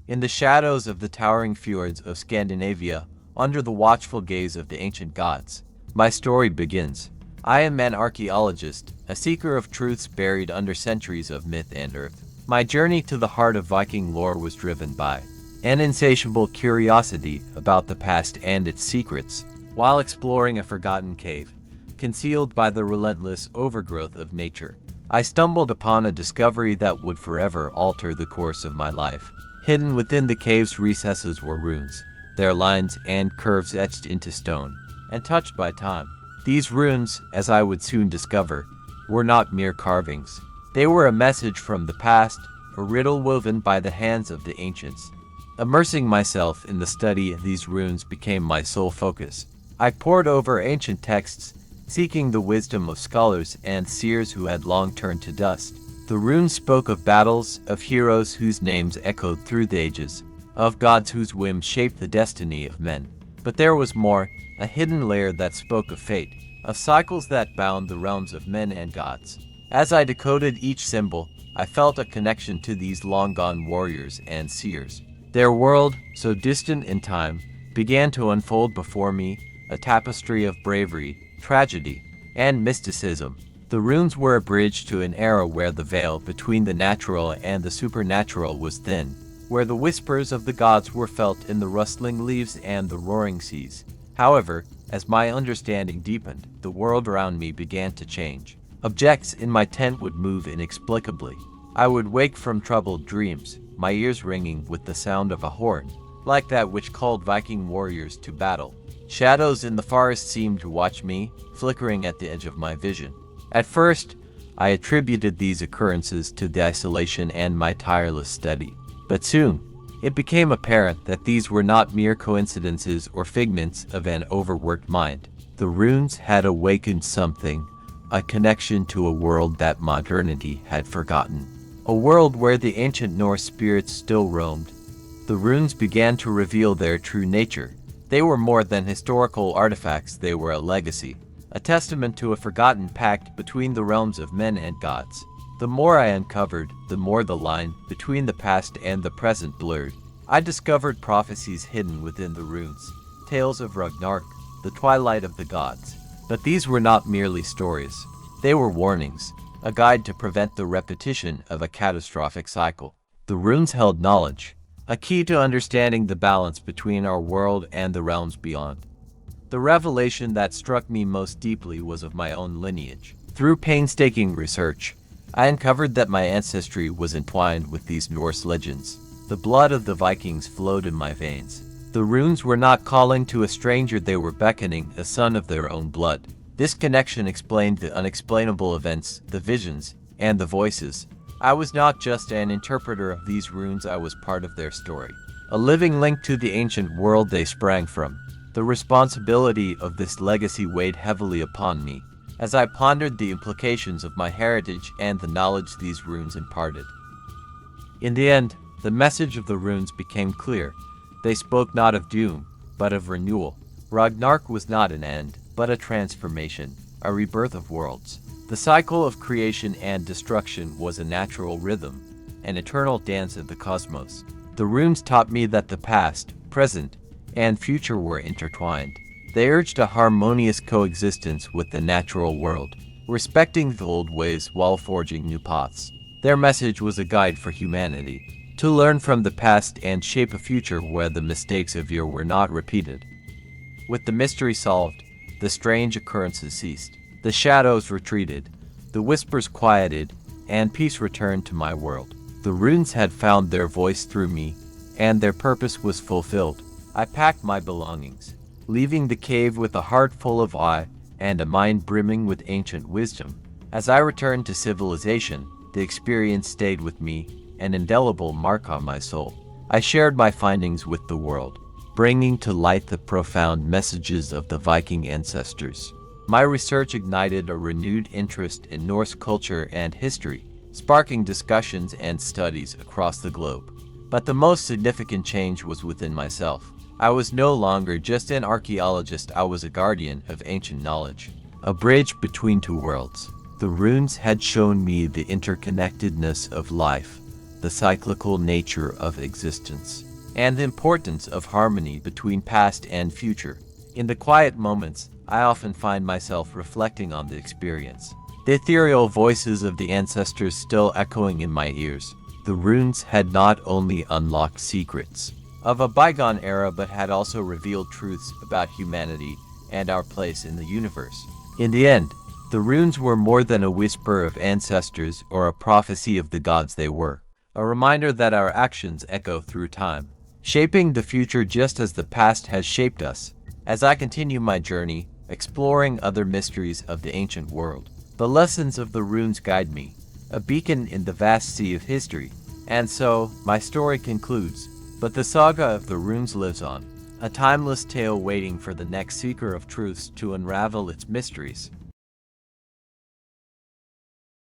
In the shadows of the towering fjords of Scandinavia, under the watchful gaze of the ancient gods, my story begins. I am an archaeologist, a seeker of truths buried under centuries of myth and earth. My journey to the heart of Viking lore was driven by an insatiable curiosity about the past and its secrets. While exploring a forgotten cave, concealed by the relentless overgrowth of nature, I stumbled upon a discovery that would forever alter the course of my life. Hidden within the cave's recesses were runes, their lines and curves etched into stone, and touched by time. These runes, as I would soon discover, were not mere carvings. They were a message from the past, a riddle woven by the hands of the ancients. Immersing myself in the study of these runes became my sole focus. I pored over ancient texts, seeking the wisdom of scholars and seers who had long turned to dust. The runes spoke of battles, of heroes whose names echoed through the ages, of gods whose whims shaped the destiny of men. But there was more, a hidden layer that spoke of fate, of cycles that bound the realms of men and gods. As I decoded each symbol, I felt a connection to these long-gone warriors and seers. Their world, so distant in time, began to unfold before me, a tapestry of bravery, tragedy, and mysticism. The runes were a bridge to an era where the veil between the natural and the supernatural was thin, where the whispers of the gods were felt in the rustling leaves and the roaring seas. However, as my understanding deepened, the world around me began to change. Objects in my tent would move inexplicably. I would wake from troubled dreams, my ears ringing with the sound of a horn, like that which called Viking warriors to battle. Shadows in the forest seemed to watch me, flickering at the edge of my vision. At first, I attributed these occurrences to the isolation and my tireless study. But soon, it became apparent that these were not mere coincidences or figments of an overworked mind. The runes had awakened something, a connection to a world that modernity had forgotten. A world where the ancient Norse spirits still roamed. The runes began to reveal their true nature. They were more than historical artifacts, they were a legacy, a testament to a forgotten pact between the realms of men and gods. The more I uncovered, the more the line between the past and the present blurred. I discovered prophecies hidden within the runes, tales of Ragnarok, the twilight of the gods. But these were not merely stories. They were warnings, a guide to prevent the repetition of a catastrophic cycle. The runes held knowledge, a key to understanding the balance between our world and the realms beyond. The revelation that struck me most deeply was of my own lineage. Through painstaking research, I uncovered that my ancestry was entwined with these Norse legends. The blood of the Vikings flowed in my veins. The runes were not calling to a stranger, they were beckoning a son of their own blood. This connection explained the unexplainable events, the visions, and the voices. I was not just an interpreter of these runes, I was part of their story, a living link to the ancient world they sprang from. The responsibility of this legacy weighed heavily upon me, as I pondered the implications of my heritage and the knowledge these runes imparted. In the end, the message of the runes became clear. They spoke not of doom, but of renewal. Ragnarok was not an end, but a transformation, a rebirth of worlds. The cycle of creation and destruction was a natural rhythm, an eternal dance of the cosmos. The runes taught me that the past, present, and future were intertwined. They urged a harmonious coexistence with the natural world, respecting the old ways while forging new paths. Their message was a guide for humanity, to learn from the past and shape a future where the mistakes of yore were not repeated. With the mystery solved, the strange occurrences ceased. The shadows retreated, the whispers quieted, and peace returned to my world. The runes had found their voice through me, and their purpose was fulfilled. I packed my belongings, leaving the cave with a heart full of awe and a mind brimming with ancient wisdom. As I returned to civilization, the experience stayed with me, an indelible mark on my soul. I shared my findings with the world, bringing to light the profound messages of the Viking ancestors. My research ignited a renewed interest in Norse culture and history, sparking discussions and studies across the globe. But the most significant change was within myself. I was no longer just an archaeologist, I was a guardian of ancient knowledge, a bridge between two worlds. The runes had shown me the interconnectedness of life, the cyclical nature of existence, and the importance of harmony between past and future. In the quiet moments, I often find myself reflecting on the experience. The ethereal voices of the ancestors still echoing in my ears. The runes had not only unlocked secrets of a bygone era but had also revealed truths about humanity and our place in the universe. In the end, the runes were more than a whisper of ancestors or a prophecy of the gods they were. A reminder that our actions echo through time, shaping the future just as the past has shaped us. As I continue my journey, exploring other mysteries of the ancient world, the lessons of the runes guide me, a beacon in the vast sea of history. And so, my story concludes, but the saga of the runes lives on, a timeless tale waiting for the next seeker of truths to unravel its mysteries.